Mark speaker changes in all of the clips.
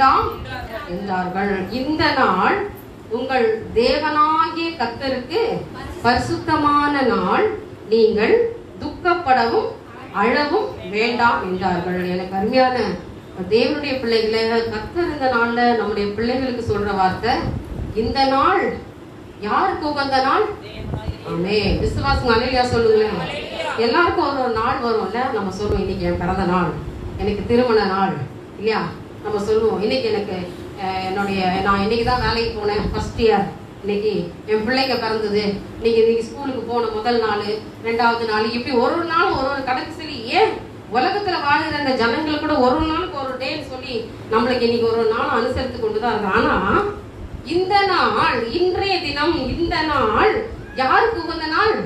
Speaker 1: வேண்டாம் என்றார்கள். இந்த நாள் உங்கள் தேவனாகிய கர்த்தருக்கு பரிசுத்தமான நாள், நீங்கள் துக்கப்படவும் அழவும் வேண்டாம் என்றார்கள். எனக்கு அருமையான தேவனுடைய பிள்ளைகளை, கர்த்தர் இந்த நாள்ல நம்முடைய பிள்ளைகளுக்கு சொல்ற வார்த்தை, இந்த நாள் யாருக்கு உகந்த நாள்? ஆமே, விசுவாசம் அலையா சொல்லுங்களேன். எல்லாருக்கும் ஒரு நாள் வரும்ல, நம்ம சொல்லுவோம் இன்னைக்கு என் பிறந்த நாள், எனக்கு திருமண நாள் இல்லையா, நம்ம சொல்லுவோம் இன்னைக்கு எனக்கு நான் இன்னைக்கு தான் வேலைக்கு போனேன், ஃபர்ஸ்ட் இயர், இன்னைக்கு என் பிள்ளைங்க பிறந்தது, இன்னைக்கு ஸ்கூலுக்கு போன முதல் நாள், 2வது நாள், இப்படி ஒரு நாள் ஒரு கணக்கு சொல்லி, ஏன் உலகத்துல வாழ்கிற அந்த ஜனங்கள் கூட ஒரு நாளுக்கு ஒரு டேன்னு சொல்லி நம்மளுக்கு இன்னைக்கு ஒரு நாள் அனுசரித்து கொண்டுதான் இருக்கு. ஆனா இந்த நாள், இன்றைய தினம், இந்த நாள் யாருக்கு உகந்த நாள்?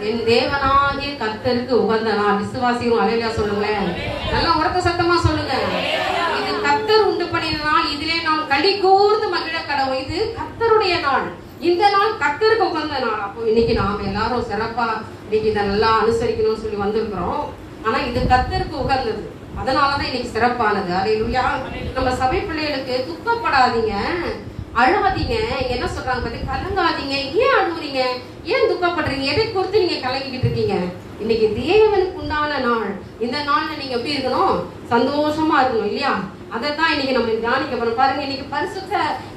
Speaker 1: என் தேவனாகிய கர்த்தருக்கு உகந்த நாள். விசுவாசியும் அலையா சொல்லுங்களேன், நல்லா உரத்த சத்தமா சொல்லுங்க. இது கர்த்தர் உண்டு பண்ணின நாள், இதிலே நாம் களி கூர்ந்து மகிழ கடவுள். இது கர்த்தருடைய நாள், இந்த நாள் கர்த்தருக்கு உகந்த நாள். அப்போ இன்னைக்கு நாம எல்லாரும் சிறப்பா இன்னைக்கு இதை நல்லா அனுசரிக்கணும்னு சொல்லி வந்திருக்கிறோம். ஆனா இது கர்த்தருக்கு உகந்தது, அதனாலதான் இன்னைக்கு சிறப்பானது. அல்லேலூயா. நம்ம சபை பிள்ளைகளுக்கு துக்கப்படாதீங்க, அழாதீங்க, என்ன சொல்றாங்க பத்தி, கலங்காதீங்க. ஏன் அழுவுறீங்க, ஏன் துக்கப்படுறீங்க, எதை குறித்து நீங்க கலங்கிக்கிட்டு இருக்கீங்க? இன்னைக்கு தேவனுக்கு உண்டான நாள், இந்த நாள்ல நீங்க எப்படி இருக்கணும்? சந்தோஷமா இருக்கணும் இல்லையா? அதைத்தான் இன்னைக்கு நம்ம தியானிக்க போறோம். பாருங்க, இன்னைக்கு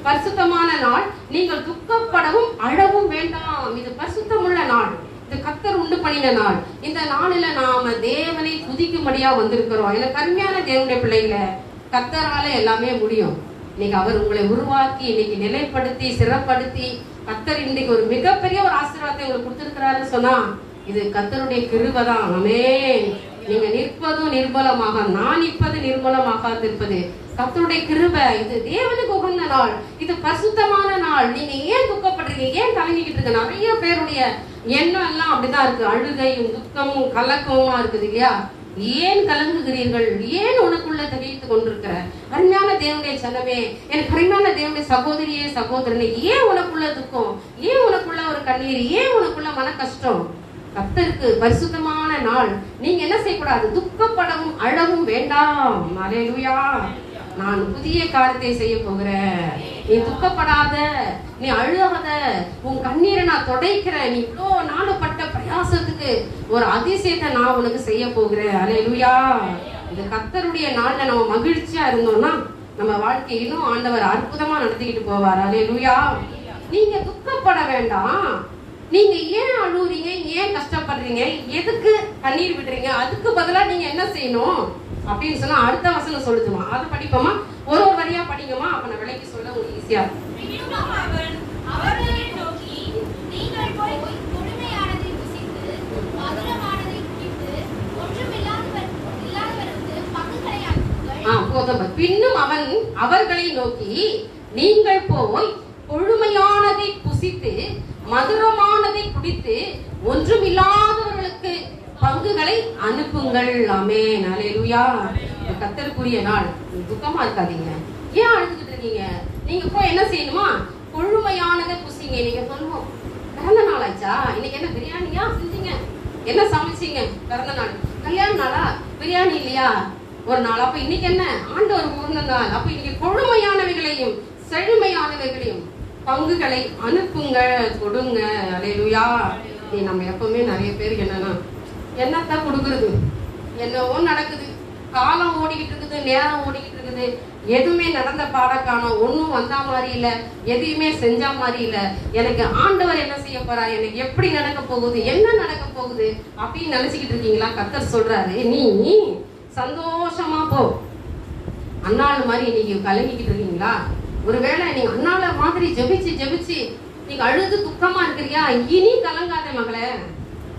Speaker 1: பரிசுத்தமான நாள், நீங்கள் துக்கப்படவும் அழவும் வேண்டாம். இது பரிசுத்தமுள்ள நாள், இது கர்த்தர் உண்டு பண்ணின நாள். இந்த நாளில நாம தேவனை துதிக்கும்படியா வந்திருக்கிறோம். எனக்கு அருமையான தேவனுடைய பிள்ளைகளை, கர்த்தரால எல்லாமே முடியும். இன்னைக்கு அவர் உங்களை உருவாக்கி, இன்னைக்கு நிலைப்படுத்தி, சிறப்படுத்தி, கர்த்தர் இன்னைக்கு ஒரு மிகப்பெரிய ஒரு ஆசீர்வாதத்தை உங்களுக்கு கொடுத்திருக்கிறாருன்னு சொன்னா, இது கர்த்தருடைய கிருபை தான். ஆமென். நீங்க நிற்பதும் நிர்மலமாக, நான் நிற்பது நிர்மலமாக இருப்பது கர்த்தருடைய கிருபை. இது தேவனுக்கு உகந்த நாள், இது பரிசுத்தமான நாள். நீங்க ஏன் துக்கப்படுறீங்க, ஏன் கலங்கிக்கிட்டு இருக்கு? நிறைய பேருடைய எண்ணம் எல்லாம் அப்படிதான் இருக்கு, அழுகையும் துக்கமும் கலக்கமுமா இருக்குது இல்லையா? ஏன் கலங்குகிறீர்கள்? ஏன் உனக்குள்ள தெரிவித்துக் கொண்டிருக்கிற அருமையான தேவனுடைய சனமே, எனக்கு அருமையான தேவனுடைய சகோதரியே சகோதரனே, ஏன் உனக்குள்ள துக்கம், ஏன் உனக்குள்ள ஒரு கண்ணீர், ஏன் உனக்குள்ள மன கஷ்டம்? கர்த்தருக்கு பரிசுத்தமான நாள், நீங்க என்ன செய்யக்கூடாது? துக்கப்படவும் அழவும் வேண்டாம். அல்லேலூயா. நான் புதிய காரியத்தை செய்ய போகிறேன், நீ துக்கப்படாத, நீ அழுகாத, உன் கண்ணீரை நான் துடைக்கிறேன், நீ இவ்வளோ நாளுப்பட்ட பிரயாசத்துக்கு ஒரு அதிசயத்தை நான் உனக்கு செய்ய போகிறேன். அல்லேலூயா. இந்த கர்த்தருடைய நாள்ல நம்ம மகிழ்ச்சியா இருந்தோம்னா நம்ம வாழ்க்கையிலும் ஆண்டவர் அற்புதமா நடத்திக்கிட்டு போவார். அல்லேலூயா. நீங்க துக்கப்பட வேண்டாம். நீங்க ஏன் அழுவுறீங்க, ஏன் கஷ்டப்படுறீங்க, எதுக்கு கண்ணீர் விடுறீங்க? அதுக்கு பதிலா நீங்க என்ன செய்யணும் அப்படின்னு சொன்னா அடுத்த வசனம் சொல்லுதுமா, அதை படிப்போமா? ஒரு வரியா படிங்கம்மா, அப்ப நான் விலைக்கு சொல்ல உங்களுக்கு ஈஸியா. பின்னும் அவன் அவர்களை நோக்கி, நீங்கள் போய் கொழுமையானதை புசித்து மதுரமானதை குடித்து ஒன்றும் இல்லாதவர்களுக்கு பங்குகளை அனுப்புங்கள். ஆமென். அல்லேலூயா. கர்த்தருக்குரிய நாள், துக்கமா இருக்காதீங்க. ஏன் அழுதுகிட்டு இருக்கீங்க? நீங்க போய் என்ன செய்யணுமா? கொழுமையானதை புசிங்க. நீங்க சொல்லுவோம், பிறந்த நாள் ஆச்சா, இன்னைக்கு என்ன பிரியாணியா செஞ்சீங்க, என்ன சமைச்சீங்க? பிறந்த நாள், கல்யாண நாளா, பிரியாணி இல்லையா ஒரு நாள், அப்ப இன்னைக்கு என்ன ஆண்டவர் பிறந்த நாள், அப்ப இன்னைக்கு கொழுமையானவைகளையும் செழுமையானவைகளையும் பங்குகளை அனுப்புங்க, கொடுங்க. அல்லேலூயா. நம்ம எப்பவுமே நிறைய பேருக்கு என்னத்தான் கொடுக்கறது, என்னவோ நடக்குது, காலம் ஓடிக்கிட்டு இருக்குது, நேரம் ஓடிக்கிட்டு இருக்குது, எதுவுமே நடந்த பாடக்கானோம், ஒன்னும் வந்தா மாதிரி இல்ல, எதையுமே செஞ்சா மாதிரி இல்ல. எனக்கு ஆண்டவர் என்ன செய்ய போறாரு, எனக்கு எப்படி நடக்க போகுது, என்ன நடக்க போகுது அப்படின்னு நினைச்சுக்கிட்டு இருக்கீங்களா? கர்த்தர் சொல்றாரு, நீ சந்தோஷமா போ. அண்ணாள் மாதிரி இன்னைக்கு கலங்கிக்கிட்டு இருக்கீங்களா? ஒருவேளை நீங்க அண்ணால மாதிரி ஜெபிச்சு நீங்க அழுது துக்கமா இருக்கிறியா? இனி கலங்காத மகளே,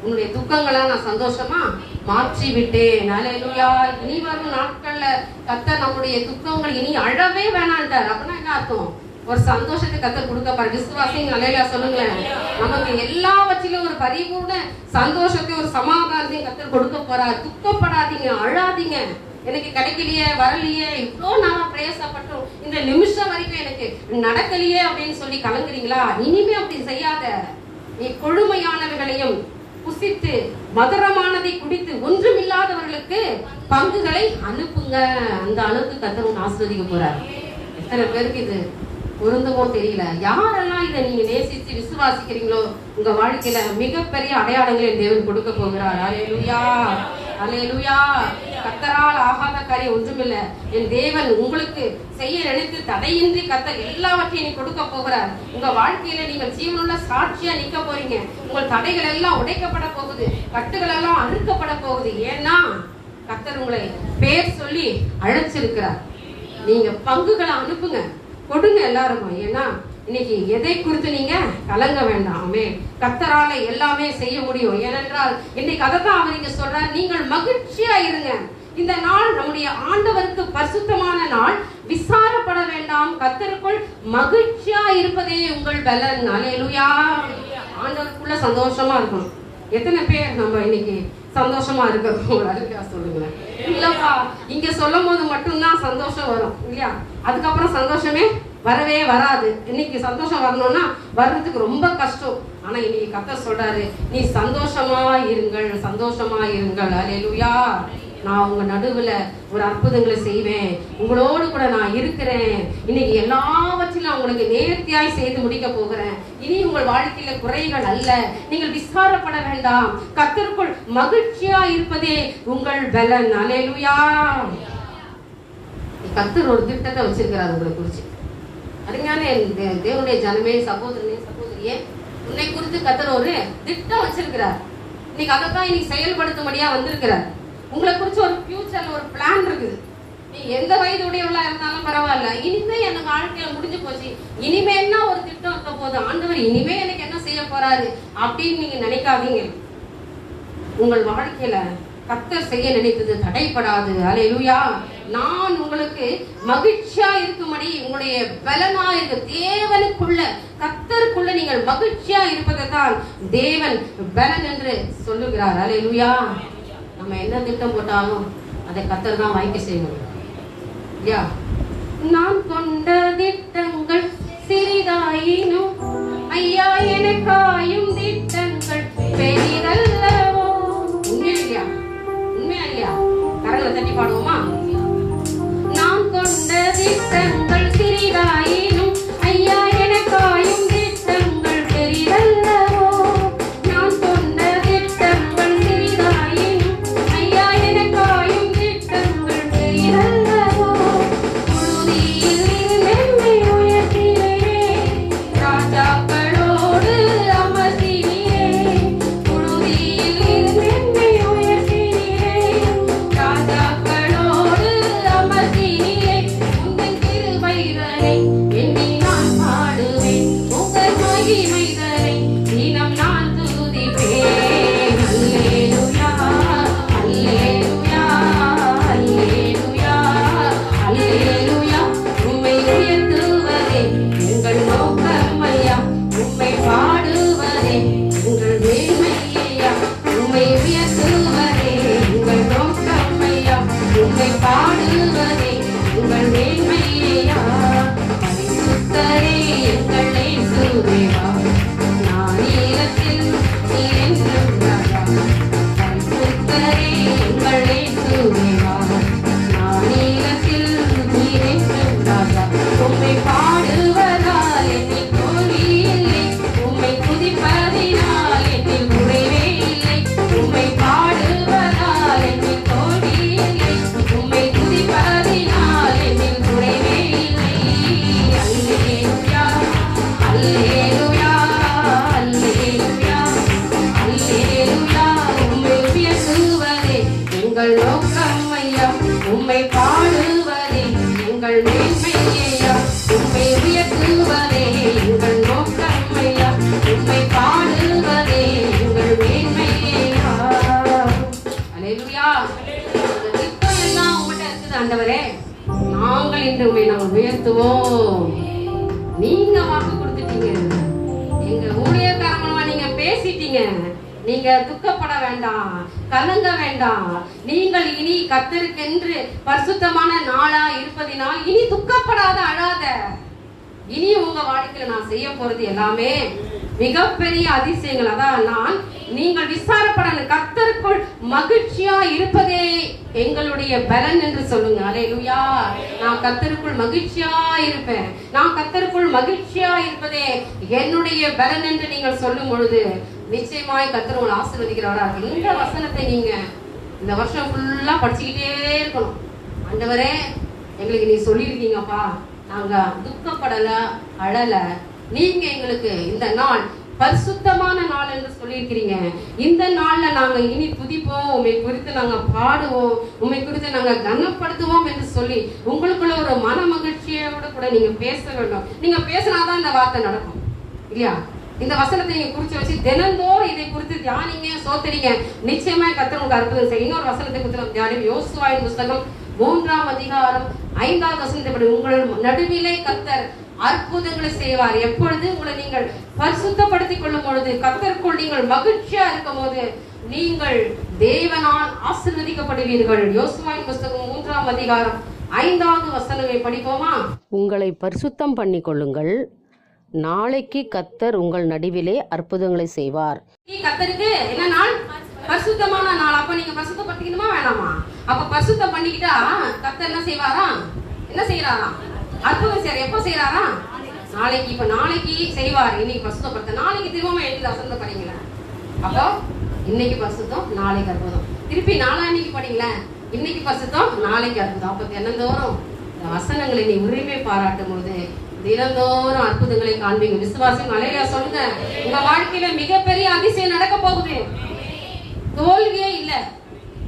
Speaker 1: உன்னுடைய துக்கங்களை நான் சந்தோஷமா மாற்றி விட்டேன். அல்லேலூயா. இனி வரும் நாட்கள்ல கர்த்தர் நம்முடைய துக்கங்கள் இனி அழவே வேணான்ட்டார். அப்படின்னா என்ன அர்த்தம்? ஒரு சந்தோஷத்தை கர்த்தர் கொடுக்க பாரு. விசுவாசிங்க அல்லேலூயா சொல்லுங்களேன். நமக்கு எல்லாவற்றிலும் ஒரு பரிபூர்ண சந்தோஷத்தை, ஒரு சமாதானத்தையும் கர்த்தர் கொடுக்க போறார். துக்கப்படாதீங்க, அழாதீங்க. எனக்கு கிடைக்கலையே, வரலையே, இவ்வளோ நான் பிரயாசப்பட்டோம், இந்த நிமிஷம் வரைக்கும் எனக்கு நடக்கலையே அப்படின்னு சொல்லி கலங்குறீங்களா? இனிமே அப்படி செய்யாத. நீ கொழுமையானவர்களையும் புசித்து மதுரமானதை குடித்து ஒன்றுமில்லாதவர்களுக்கு பங்குகளை அனுப்புங்க. அந்த அளவுக்கு கர்த்தர் ஆசீர்வதிக்க போறார். எத்தனை பேருக்கு இது பொருந்துமோ தெரியல. யாரெல்லாம் இதை நீங்க நேசிச்சு விசுவாசிக்கிறீங்களோ உங்க வாழ்க்கையில மிகப்பெரிய அடையாளங்களை தேவன் கொடுக்க போகிறார். அல்லேலூயா, அல்லேலூயா. கர்த்தரால் ஆகாத காரியம் ஒன்றுமில்லை. என் தேவன் உங்களுக்கு செய்ய நினைத்து தடையின்றி கர்த்தர் எல்லாவற்றையும் கொடுக்க போகிறார். உங்க வாழ்க்கையில நீங்கள் ஜீவனுள்ள சாட்சியா நிக்க போறீங்க. உங்கள் தடைகள் எல்லாம் உடைக்கப்பட போகுது, கட்டுகள் எல்லாம் அறுக்கப்பட போகுது. ஏன்னா கர்த்தர் உங்களை பேர் சொல்லி அழைச்சிருக்கிறார். நீங்க பங்குகளை அனுப்புங்க, கொடுங்க எல்லாருக்கும். ஏன்னா இன்னைக்கு எதை குறித்து நீங்க கலங்க வேண்டாமே. கர்த்தரால எல்லாமே செய்ய முடியும். ஏனென்றால் இன்னைக்கு அதைத்தான் அவர் இங்க சொல்றார், நீங்கள் மகிழ்ச்சியா இருங்க. இந்த நாள் நம்முடைய ஆண்டவருக்கு பரிசுத்தமான நாள். விசாரப்பட வேண்டாம், கர்த்தருக்குள் மகிழ்ச்சியா இருப்பதே உங்கள் பலன். அல்லேலூயா. ஆண்டவருக்குள்ள சந்தோஷமா இருக்கணும். எத்தனை பேர் நம்ம இன்னைக்கு சந்தோஷமா இருக்க சொல்லுங்களேன். இல்லப்பா, இங்க சொல்லும் போது மட்டும்தான் சந்தோஷம் வரும் இல்லையா? அதுக்கப்புறம் சந்தோஷமே வரவே வராது. இன்னைக்கு சந்தோஷம் வரணும்னா வர்றதுக்கு ரொம்ப கஷ்டம். ஆனா இன்னைக்கு கர்த்தர் சொல்றாரு, நீ சந்தோஷமா இருங்கள், சந்தோஷமா இருங்கள். அல்லேலூயா. நான் உங்க நடுவுல ஒரு அற்புதங்களை செய்வேன், உங்களோடு கூட நான் இருக்கிறேன். இன்னைக்கு எல்லாவற்றிலும் உங்களுக்கு நேர்த்தியாய் செய்து முடிக்க போகிறேன். இனி உங்கள் வாழ்க்கையில குறைகள் அல்ல. நீங்கள் விசாரப்பட வேண்டாம். கர்த்தருக்குள் மகிழ்ச்சியா இருப்பதே உங்கள் பலன். அல்லேலூயா. கர்த்தர் ஒரு திட்டத்தை வச்சிருக்கிறார் உங்களை குறிச்சு. அருமையான தேவனுடைய ஜனமே, சகோதரனே, சகோதரியே, உன்னை குறித்து கர்த்தர் ஒரு திட்டம் வச்சிருக்கிறார். இன்னைக்கு அதைத்தான் இன்னைக்கு செயல்படுத்தும்படியா வந்திருக்கிறார். உங்களை குறிச்சு ஒரு ஃபியூச்சர்ல ஒரு பிளான் இருக்குது. நீ எந்த வயது உடையவளா இருந்தாலும் பரவாயில்ல, இனிமே எனக்கு வாழ்க்கையில முடிஞ்சு போச்சு, இனிமே என்ன ஒரு திட்டம் இருக்க போது, ஆண்டவர் இனிமே எனக்கு என்ன செய்ய போறாரு அப்படின்னு நீங்க நினைக்காதீங்க. உங்கள் வாழ்க்கையில கர்த்தர் செய்ய நினைத்தது தடைப்படாது. அல்லேலூயா. நான் உங்களுக்கு மகிழ்ச்சியா இருக்கும்படி உங்களுடைய பலனா இருக்க தேவனுக்குள்ள, கர்த்தருக்குள்ள நீங்கள் மகிழ்ச்சியா இருப்பதை தான் தேவன் பலன் என்று சொல்லுகிறார். அல்லேலூயா. நம்ம என்ன திட்டம் போட்டாலும் அதை கர்த்தர் தான் வாய்க்க செய்யணும் இல்லையா? நான் கொண்ட திட்டங்கள் சிறிதாயினும் ஐயா எனக்காயும் திட்டங்கள் பெரிதல்லவோ. உண்மையா இல்லையா? உண்மையா இல்லையா? கரங்களை தட்டி பாடுவோமா? நான் கொண்ட திட்டங்கள் சிறிதாயினும் ஐயா எனக்காயும் திட்டங்கள் பெரிதல்லவோ. நான் கொண்ட திட்டங்கள் சிறிதாயினும் ஐயா எனக்காயும் திட்டங்கள் பெரிதல்லவோ. புழுதியில் என்னை உயர்த்தினீரே, ராஜாக்களோடு அமர்த்தினீரே. புழுதியில் என்னை உயர்த்தினீரே, ராஜாக்களோடு அமர்த்தினீரே. உங்கள் கிருபைகளை எண்ணி நான் பாடுவேன், உங்கள் மகிமைகளை தினம் நான் துதிப்பேன். அல்லேலூயா, அல்லேலூயா, அல்லேலூயா, அல்லேலூயா. உம்மை உயர்த்துவதே எங்கள் நோக்கம் ஐயா, உம்மை பாடுவதே எங்கள் மேன்மை ஐயா. உம்மை உயர்த்துவதே எங்கள் நோக்கம் ஐயா, உம்மை பாடுவதே எங்கள் மேன்மை ஐயா. பரிசுத்தரே எங்கள் இயேசுவேவா, நானிலத்தில் நீர் என்றும் ராஜா. பரிசுத்தரே எங்கள் இயேசுவேவா, நானிலத்தில் நீர் என்றும் ராஜா. உம்மை பாடுவதால் என்னில் தோல்வி இல்லை, உம்மை துதிப்பதினால் என்னில் குறைவே இல்லை. உம்மை பாடுவதால் என்னில் தோல்வி இல்லை, உம்மை துதிப்பதினால் என்னில் குறைவே இல்லை. அல்லேலூயா, அல்லேலூயா, அல்லேலூயா, அல்லேலூயா. உம்மை உயர்த்துவதே எங்கள் நோக்கம் ஐயா, உம்மை பாடுவதே எங்கள் மேன்மை ஐயா. உம்மை உயர்த்துவதே எங்கள் நோக்கம் ஐயா, உம்மை பாடுவதே எங்கள் மேன்மை ஐயா. அல்லேலூயா. இந்த திட்டம் எல்லாம் உங்கள்கிட்ட இருக்குது ஆண்டவரே. நாங்கள் இன்று உம்மை நாங்கள் உயர்த்துவோம். நீங்க வாக்கு கொடுத்துட்டீங்க, எங்க ஊழியக்காரங்களா நீங்க பேசிட்டீங்க. நீங்க துக்கப்பட வேண்டாம், கலங்க வேண்டாம். நீங்கள் இனி கர்த்தருக்கென்று பரிசுத்தமான நாளா இருப்பதினால் இனி துக்கப்படாத, அழாத. இனி உங்க வாழ்க்கையில நான் செய்ய போறது எல்லாமே மிகப்பெரிய அதிசயங்கள். அதான் நீங்கள் விசாரப்படணும். கர்த்தருக்குள் மகிழ்ச்சியா இருப்பதே எங்களுடைய பலன் என்று சொல்லுங்க. அல்லேலூயா. நான் கர்த்தருக்குள் மகிழ்ச்சியா இருப்பேன், நான் கர்த்தருக்குள் மகிழ்ச்சியா இருப்பதே என்னுடைய பலன் என்று நீங்கள் சொல்லும் பொழுது நிச்சயமாய் கர்த்தர் உங்களை ஆசீர்வதிக்கிறவரா இருக்கு. இந்த வசனத்தை நீங்க இந்த வருஷம் ஃபுல்லா படிச்சுக்கிட்டே இருக்கணும். ஆண்டவரே, எங்களுக்கு நீ சொல்லியிருக்கீங்கப்பா, நாங்க துக்கப்படல, அழல, நீங்க எங்களுக்கு இந்த நாள் பரிசுத்தமான நாள் என்று சொல்லியிருக்கிறீங்க. இந்த நாள்ல நாங்க இனி துதிப்போம், உண்மை குறித்து நாங்க பாடுவோம், உண்மை குறித்து நாங்க கனப்படுத்துவோம் என்று சொல்லி உங்களுக்குள்ள ஒரு மன மகிழ்ச்சியோட கூட நீங்க பேச வேண்டும். நீங்க பேசினாதான் இந்த வார்த்தை நடக்கும் இல்லையா? இந்த வசனத்தை நீங்க குறிச்சு வச்சு தினந்தோறும் இதை குறித்து தியானிங்க, சோத்தரிங்க. நிச்சயமா கர்த்தர் உங்களுக்கு அற்புதம் செய்யும். இன்னொரு வசனத்தை குறித்து தியானம். யோசுவாவின் புஸ்தகம் 3ஆம் அதிகாரம் 5வது வசனத்தை, உங்கள் நடுவிலே கர்த்தர் அற்புதங்களை செய்வார். எப்பொழுது உங்களை நீங்கள் பரிசுத்தப்படுத்திக் கொள்ளும் பொழுது, கர்த்தருக்குள் நீங்கள் மகிழ்ச்சியா இருக்கும் போது நீங்கள் தேவனால் ஆசீர்வதிக்கப்படுவீர்கள். யோசுவாவின் புஸ்தகம் 3ஆம் அதிகாரம் 5வது வசனத்தை படிப்போமா?
Speaker 2: உங்களை பரிசுத்தம் பண்ணிக் கொள்ளுங்கள், நாளைக்கு கர்த்தர் உங்கள் நடுவிலே அற்புதங்களை செய்வார்.
Speaker 1: கர்த்தருக்கு என்ன நாள்? பரிசுத்தமான நாள். அப்ப நீங்க பரிசுத்தப்படுத்திக்கணுமா வேணாமா? அப்ப பரிசுத்தம் பண்ணிக்கிட்டா கர்த்தர் என்ன செய்வாரா? என்ன செய்யறாரா? அற்புதம் செய்யற. எப்ப செய்யறாரா? நாளைக்கு. இப்ப நாளைக்கு செய்வார். இன்னைக்கு பரிசுத்தப்படுத்த, நாளைக்கு திரும்ப எழுதி வசந்த படிங்களா? அப்போ இன்னைக்கு பரிசுத்தம், நாளைக்கு அற்புதம். திருப்பி நாளான்னைக்கு படிங்கள, இன்னைக்கு பரிசுத்தம், நாளைக்கு அற்புதம். அப்ப தினந்தோறும் வசனங்களை நீ உரிமை பாராட்டும் போது தினந்தோறும் அற்புதங்களை காண்பீங்க. விசுவாசம் அலையா சொல்லுங்க. உங்க வாழ்க்கையில மிகப்பெரிய அதிசயம் நடக்க போகுது. தோல்வியே இல்ல.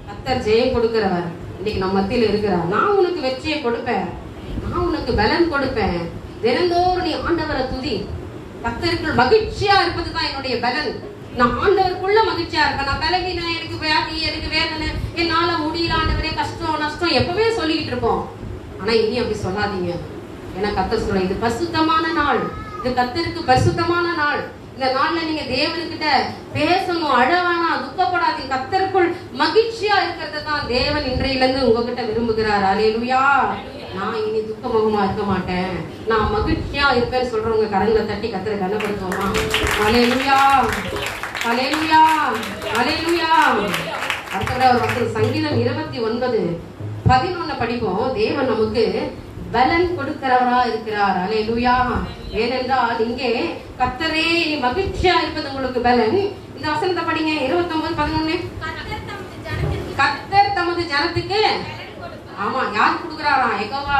Speaker 1: கர்த்தர் ஜெயம் கொடுக்கிறவர் இன்னைக்கு நம்ம மத்தியில இருக்கிறார். நான் உனக்கு வெற்றியை கொடுப்பேன், நான் உனக்கு பலன் கொடுப்பேன். தினந்தோறும் நீ ஆண்டவரை துதி. கர்த்தருக்குள் மகிழ்ச்சியா இருப்பதுதான் என்னுடைய பலன். நான் ஆண்டவருக்குள்ள மகிழ்ச்சியா இருப்பேன். நான் பலவீன, எனக்கு வியாதி, எனக்கு வேதனை, என்னால முடியல ஆண்டவரே, கஷ்டம் நஷ்டம் எப்பவே சொல்லிக்கிட்டு இருப்போம். ஆனா இனி அப்படி சொல்லாதீங்க. ஏன்னா கர்த்தர் சொல்ல, இது பரிசுத்தமான நாள், இது கர்த்தருக்கு பரிசுத்தமான நாள். இந்த நாள்ல நீங்க தேவனுக்கிட்ட பேசணும், அழவானா, துக்கப்படாதீங்க. கர்த்தருக்குள் மகிழ்ச்சியா இருக்கிறது தான் தேவன் இன்றையிலிருந்து உங்ககிட்ட விரும்புகிறார். அல்லேலூயா. நான் இனி துக்கமுகமா இருக்க மாட்டேன், நான் மகிழ்ச்சியா இருப்பேன்னு சொல்றவங்க கரங்களை தட்டி கர்த்தரை கனப்படுத்துவோமா? அல்லேலூயா, அல்லேலூயா, அல்லேலூயா. அடுத்த ஒரு வசனம் சங்கீதம் 29:11 படிப்போம். தேவன் நமக்கு பலன் கொடுக்கிறவரா இருக்கிறார். அல்லேலூயா. ஏனென்றால் இங்கே கர்த்தரே நீ மகிழ்ச்சியா இருப்பது உங்களுக்கு பலன். இந்த வசனத்தை படிங்க. 29:11. கர்த்தர் தமது ஜனத்துக்கு, ஆமா, யார் கொடுக்கிறாரா? யெகோவா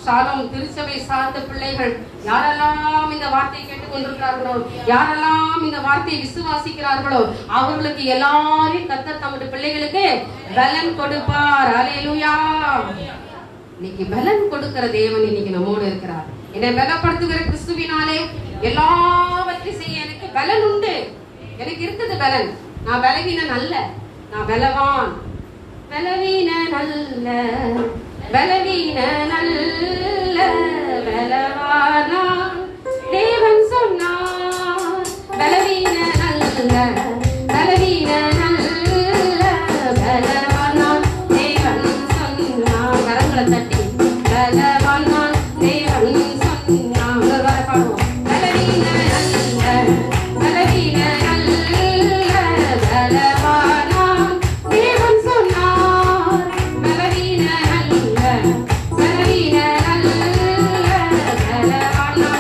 Speaker 1: ஷாலோம் திருச்சபை சார்ந்த பிள்ளைகள் யாரெல்லாம் இந்த வார்த்தையை கேட்டுக் கொண்டிருக்கிறார்களோ, யாரெல்லாம் இந்த வார்த்தையை விசுவாசிக்கிறார்களோ, அவர்களுக்கு எல்லாரையும் கர்த்தர் தமது பிள்ளைகளுக்கு பலன் கொடுப்பார். அல்லேலூயா. இன்னைக்கு பலன் கொடுக்கிற தேவன் இன்னைக்கு நம்மோடு இருக்கிறார். என்னை பலப்படுத்துகிற கிறிஸ்துவினாலே எல்லாவற்றையும் செய்ய எனக்கு பலன் உண்டு. எனக்கு இருக்குது பலன். நான் பலவீன நல்ல, நான் பலவான். பலவீன நல்ல, பலவீன நல்ல, பலவானா தேவன் சொன்னார். பலவீன நல்ல, பலவீன நல்ல, பலவானா தேவன் சொன்னார். கரங்களை தட்டி பலவானா தேவன் சொன்னார். வர பாடுவோம். பலவீன நல்ல, பலவீன நல்ல, பலவானா தேவன் சொன்னார். பலவீன நல்ல, பலவீன நல்ல, பலவானா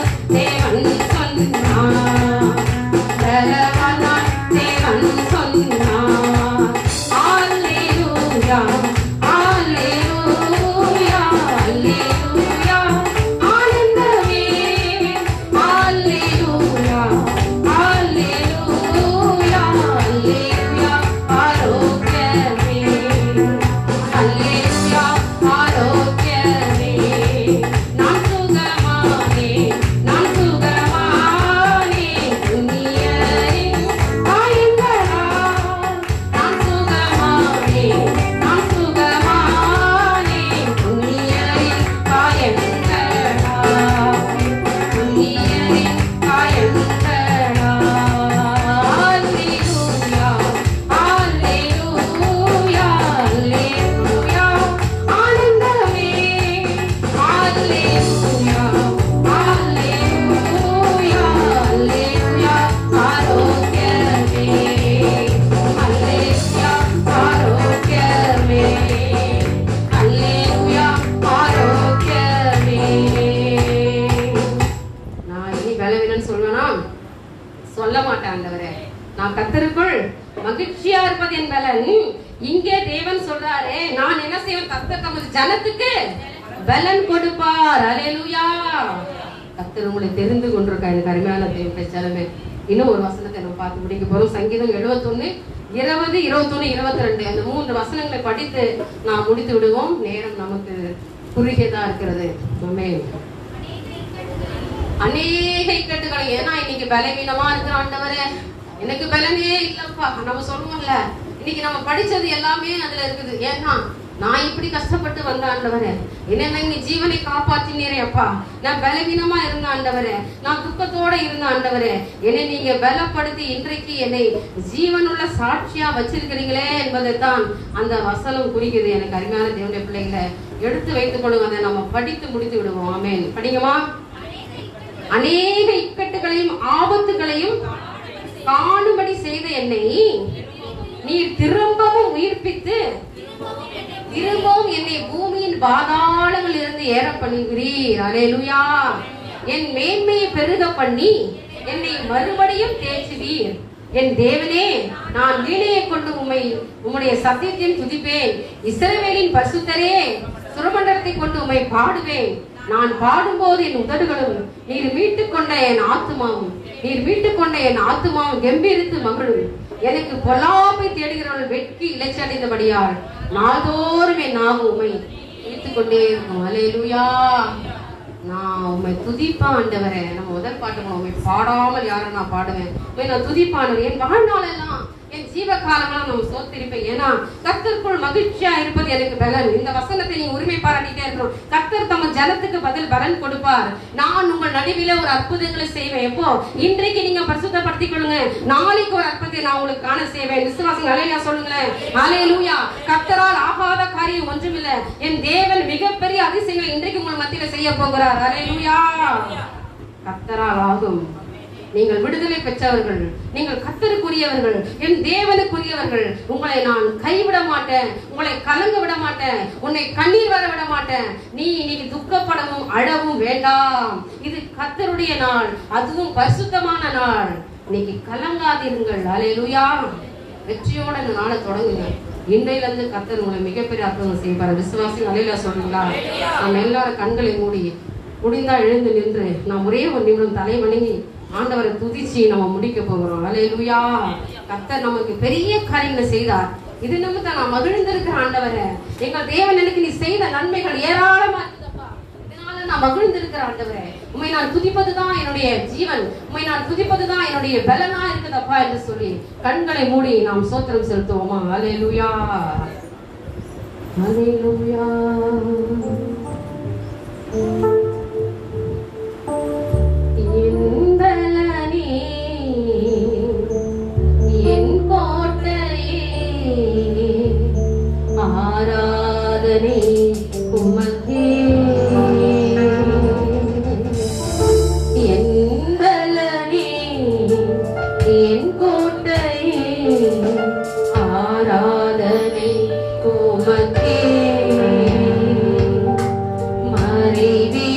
Speaker 1: என் பலன். இங்கே தேவன் சொல்றாரு, நான் என்ன செய்வேன்? கர்த்தர் தமது ஜனத்துக்கு பலன் கொடுப்பார். அல்லேலூயா. கர்த்தர் உங்களை தெரிந்து கொண்டிருக்காரு. எனக்கு அருமையான தேவனுடைய ஜனமே, இன்னும் ஒரு வசனத்தை நம்ம பார்த்து முடிக்க போறோம். சங்கீதம் 71, 20, 21, 22 அந்த 3 வசனங்களை படித்து நாம் முடித்து விடுவோம். நேரம் நமக்கு குறுகியதா இருக்கிறது. ஆமென். அநேக இக்கட்டுகளை, ஏன்னா இன்னைக்கு பலவீனமா இருக்கிற ஆண்டவரே, எனக்கு பலனே இல்லப்பா நம்ம சொல்லுவோம்ல. இன்னைக்கு நம்ம படிச்சது எல்லாமே அதுல இருக்குது. ஏன்னா நான் இப்படி கஷ்டப்பட்டு வந்த ஆண்டவரே, என்ன நீ ஜீவனை காப்பாற்றினீரே அப்பா. நான் பலவீனமா இருந்த ஆண்டவரே, நான் துக்கத்தோட இருந்த ஆண்டவரே, என்னை நீங்க பலப்படுத்தி இன்றைக்கு என்னை ஜீவனுள்ள சாட்சியா வச்சிருக்கிறீங்களே என்பதைத்தான் அந்த வசனம் குறிக்குது. எனக்கு அருமையான தேவனுடைய பிள்ளைகளை எடுத்து வைத்துக் கொள்ளுங்க. அதை நம்ம படித்து முடித்து விடுவோம். ஆமென். படிங்கம்மா. அநேக இக்கட்டுகளையும் ஆபத்துகளையும் காணும்படி செய்த என்னை நீர் திரும்பவும் உயிர்ப்பித்து திரும்பவும் என்னை பூமியின் பாதாளங்களில் இருந்து ஏற பண்ணுகிறீர். அல்லேலூயா. என் மேன்மையை பெருக பண்ணி என்னை மறுபடியும் தேற்றுவீர். என் தேவனே, நான் வீணையை கொண்டு உம்முடைய சத்தியத்தையும் துதிப்பேன். இஸ்ரவேலின் பரிசுத்தரே, சுரமண்டலத்தை கொண்டு உம்மை பாடுவேன். நான் பாடும்போது என் உதடுகளும் நீர் மீட்டுக் கொண்ட என் ஆத்துமாவும் கம்பீரித்து மகளும். எனக்கு பொல்லாப்பை தேடுகிறவர்கள் வெட்கி இளைச்சடைந்தபடியால் நாள்தோறும் என் நாவு உம்மை துதித்துக் கொண்டே இருக்கும். அல்லேலூயா. நான் உண்மை துதிப்பான் ஆண்டவரே. நம்ம முதல் பாட்டு உண்மை பாடாமல் யாரும் நான் பாடுவேன். நான் துதிப்பானவர். என் வாழ்நாளெல்லாம், என் ஜீவ காலமெல்லாம் நம்ம சோத்திருப்பேன். ஏன்னா கர்த்தருக்குள் மகிழ்ச்சியா இருப்பது எனக்கு பலன். இந்த வசனத்தை நீங்க உரிமை பாராட்டிட்டே இருக்கணும். கர்த்தர் தம ஜனத்துக்கு பதில் பலன் கொடுப்பார். நான் உங்கள் நடுவில ஒரு அற்புதங்களை செய்வேன். எப்போ? இன்றைக்கு நீங்க பரிசுத்தப்படுத்திக் கொள்ளுங்க. நாளைக்கு ஒரு அற்புதத்தை நான் உங்களுக்கு காண செய்வேன். விசுவாசிங்க அல்லேலூயா சொல்லுங்களேன். அல்லேலூயா. கர்த்தரால் ஆகாத காரியம் ஒன்றுமில்லை. என் தேவன் மிகப்பெரிய அதிசயங்களை இன்றைக்கு உங்கள் மத்தியில செய்ய போகிறார். அல்லேலூயா. கர்த்தரால் ஆகும். நீங்கள் விடுதலை பெற்றவர்கள், நீங்கள் கர்த்தருக்குரியவர்கள், என் தேவனுக்குரியவர்கள். உங்களை நான் கைவிட மாட்டேன், உங்களை கலங்க விட மாட்டேன், உன்னை கண்ணீர் வர விட மாட்டேன். நீ இன்னைக்கு துக்கப்படவும் அழவும் வேண்டாம். இது கர்த்தருடைய நாள், அதுவும் பரிசுத்தமான நாள். இன்னைக்கு கலங்காதீர்கள். அல்லேலூயா. வெற்றியோட இந்த நாளை தொடங்குங்க. இன்றையில இருந்து கர்த்தர் உங்களை மிகப்பெரிய அற்புதம் செய்வார். விசுவாசி அல்லேலூயா சொல்றீங்களா? நம்ம எல்லாரும் கண்களை மூடி முடிந்தா எழுந்து நின்று நாம் ஒரே ஒரு நிமிடம் தலை வணங்கி ஆண்டவரை துதிச்சு நம்ம முடிக்க போகிறோம். அல்லேலூயா. கர்த்தர் நமக்கு பெரிய காரியங்களை செய்தார். இது நிமித்தம் நான் மகிழ்ந்திருக்கிற ஆண்டவரே, எங்கள் தேவன் எனக்கு நீ செய்த நன்மைகள் ஏராளமா இருக்குதப்பா. இதனால நான் மகிழ்ந்திருக்கிற ஆண்டவரே, உம்மை நான் துதிப்பதுதான் என்னுடைய ஜீவன், உம்மை நான் துதிப்பதுதான் என்னுடைய பலனா இருக்குதப்பா என்று சொல்லி கண்களை மூடி நாம் சோத்திரம் செலுத்துவோமா? அல்லேலூயா. அல்லேலூயா. ஆராதனை உமக்கே. என் பலனே, என் கோட்டையே, ஆராதனை உமக்கே. மறைவே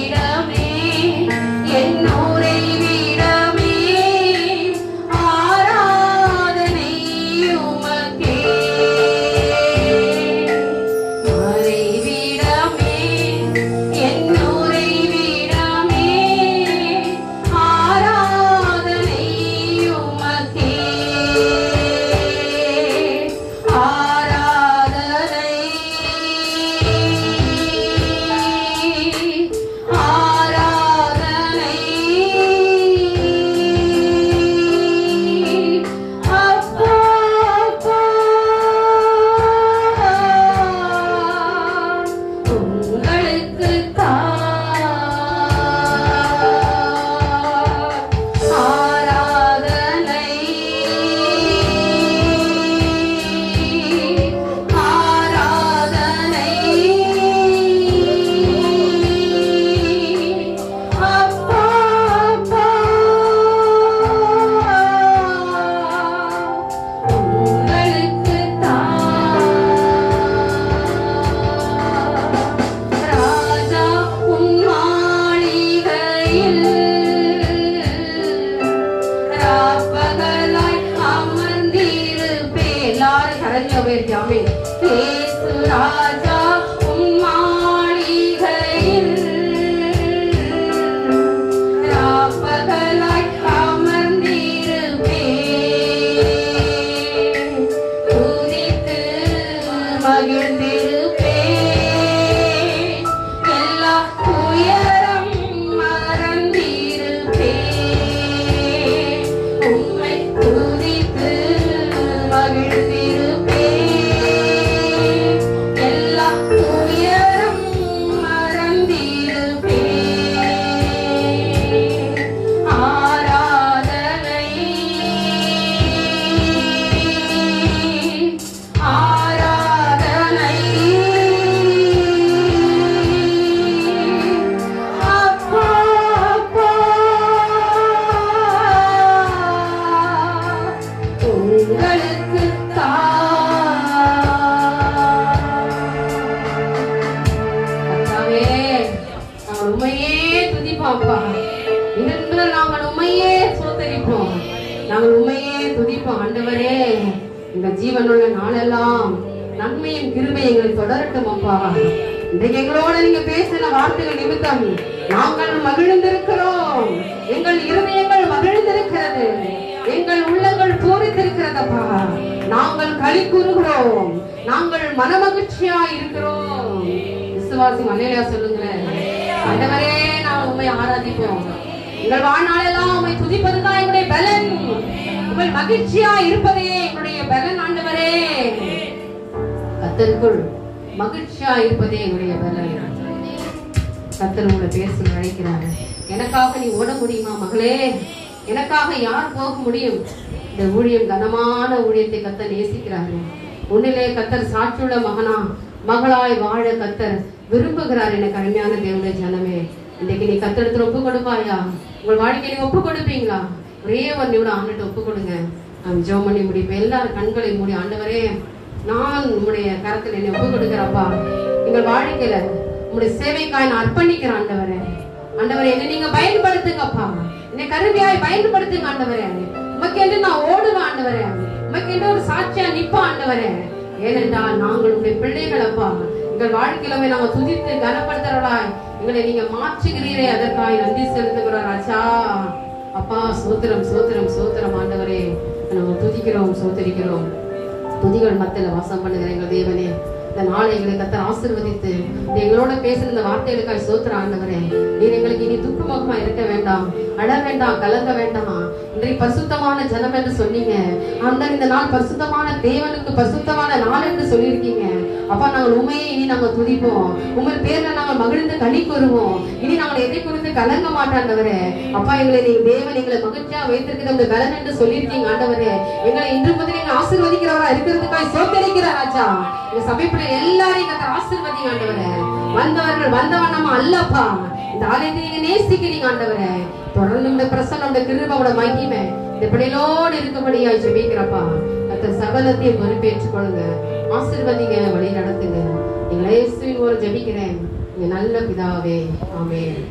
Speaker 1: மகிழ்ந்திருப்பேன், எல்லா துயரம் மறந்திருப்பேன், உம்மை துதித்து மகிழ்ந்திருப்பேன், எல்லா துயரம் மறந்திருப்பேன். ஆராதனை ஆராதனை அப்பா அப்பா உங்களுக்கு கர்த்தாவே, நாங்கள் உம்மையே துதிப்போம்ப்பா. இன்று நாங்கள் உம்மையே சோதரிப்போம், நாங்கள் உம்மையே துதிப்போம். ஆண்டவரே, இந்த ஜீவனுள்ள நாளெல்லாம் நன்மையும் கிருபையும் எங்களை தொடரட்டும் அப்பா. இன்றைக்கு எங்களோட நீங்க பேசின வார்த்தைகள் நிமித்தம் நாங்கள் மகிழ்ந்திருக்கிறோம், எங்கள் இருதயங்கள் மகிழ்ந்திருக்கிறது, எங்கள் உள்ளங்கள் பூரித்திருக்கிறதப்பா. நாங்கள் களி கூறுகிறோம், நாங்கள் மனமகிழ்ச்சியா இருக்கிறோம். விசுவாசி மல்லையா சொல்லுங்களேன். ஆண்டவரே, நாங்கள் உண்மை ஆராதிப்போம். எங்கள் வாழ்நாளெல்லாம் உண்மை துதிப்பதுதான் எங்களுடைய பலன், உங்கள் மகிழ்ச்சியா இருப்பதே எங்களுடைய பலன். ஆண்டவரே, கர்த்தருக்குள் மகிழ்ச்சியா இருப்பதே என்னுடைய பலன். கர்த்தர் உங்களை பேச அழைக்கிறாரு. எனக்காக நீ ஓட முடியுமா மகளே? எனக்காக யார் போக முடியும்? இந்த ஊழியம் கனமான ஊழியத்தை கர்த்தர் நேசிக்கிறாரு. உன்னிலே கர்த்தர் சாட்சியுள்ள மகளாய் வாழ கர்த்தர் விரும்புகிறார். எனக்கு அருமையான தேவனுடைய ஜனமே, இன்னைக்கு நீ கர்த்தரிடத்துல ஒப்பு கொடுப்பாயா? உங்கள் வாழ்க்கையை நீங்க ஒப்பு கொடுப்பீங்களா? ஒரே ஒரு நிமிடம் ஆண்டுட்டு ஒப்பு கொடுங்க. நான் ஜெபம் பண்ணி முடிப்பேன். எல்லாரும் கண்களை மூடி, ஆண்டவரே, நான் உங்களுடைய கரத்தில் என்னை ஒப்பு கொடுக்கிறப்பா. எங்கள் வாழ்க்கையில உங்களுடைய சேவைக்காய் நான் அர்ப்பணிக்கிறேன். ஆண்டவரே, ஆண்டவரே, என்னை நீங்க பயன்படுத்துங்கப்பா, என்னை கருவியாய் பயன்படுத்துங்க. ஆண்டவரே, உமக்கு என்று நான் ஓடுவேன். ஆண்டவரே, உமக்கு என்று ஒரு சாட்சியா நிற்பேன். ஆண்டவரே, ஏனென்றால் நாங்கள் உங்களுடைய பிள்ளைகள் அப்பா. எங்கள் வாழ்க்கையிலுமே நாங்கள் துதித்து கனப்படுத்துறவளாய் எங்களை நீங்க மாற்றுகிறீரே, அதற்காக நன்றி செலுத்துகிறோம் ராஜா. அப்பா, சோத்திரம் சோத்திரம் சோத்திரம். ஆண்டவரே, நாங்கள் துதிக்கிறோம், சோதரிக்கிறோம். துதிகள் மத்தியில வாசம் பண்ணுகிற எங்கள் தேவனே, இந்த நாளை எங்களை கர்த்தர் ஆசீர்வதித்து எங்களோட பேசுற இந்த வார்த்தைகளுக்காக சோத்திரம். ஆண்டவரே, நீர் எங்களுக்கு இனி துக்கமுகமா இருக்க வேண்டாம், அழ வேண்டாம், கலங்க வேண்டாம். இன்றைக்கு பரிசுத்தமான ஜனம் என்று சொன்னீங்க. அந்த இந்த நாள் பரிசுத்தமான தேவனுக்கு பரிசுத்தமான நாள் என்று சொல்லியிருக்கீங்க. அப்பா, நாங்கள் உண்மையை இனி நாங்கள் துதிப்போம், உங்கள் பேர்ல நாங்கள் மகிழ்ந்து களி கூறுவோம். இனி நாங்கள் எதை குறித்து கலங்க மாட்டாண்டவரே. அப்பா, எங்களை நீங்க தேவன் எங்களை மகிழ்ச்சியா வைத்திருக்கிற உங்க பலன் என்று சொல்லியிருக்கீங்க. ஆண்டவரே, எங்களை இன்று முதல் எங்களை ஆசீர்வதிக்கிறவரா இருக்கிறதுக்காக சோதரிக்கிறார் ராஜா. எங்க சபைப்புல எல்லாரையும் கர்த்தர் ஆசீர்வதிங்க. ஆண்டவரே, வந்தவர்கள் வந்தவண்ணமா அல்லப்பா, இந்த ஆலயத்தை நீங்க நேசிக்கிறீங்க. ஆண்டவரே, தொடர்ந்து இந்த பிரசன்னம், இந்த கிருபையோட மகிமை இந்த பிள்ளைகளோடு இருக்கும்படியா ஜெபிக்கிறப்பா. கர்த்தர் சகலத்தையும் பொறுப்பேற்றுக் கொள்ளுங்க, ஆசீர்வதிங்க, வழி நடத்துங்க. எங்களை இயேசுவின் மூலம் ஜெபிக்கிறேன், நல்ல பிதாவே, ஆமென்.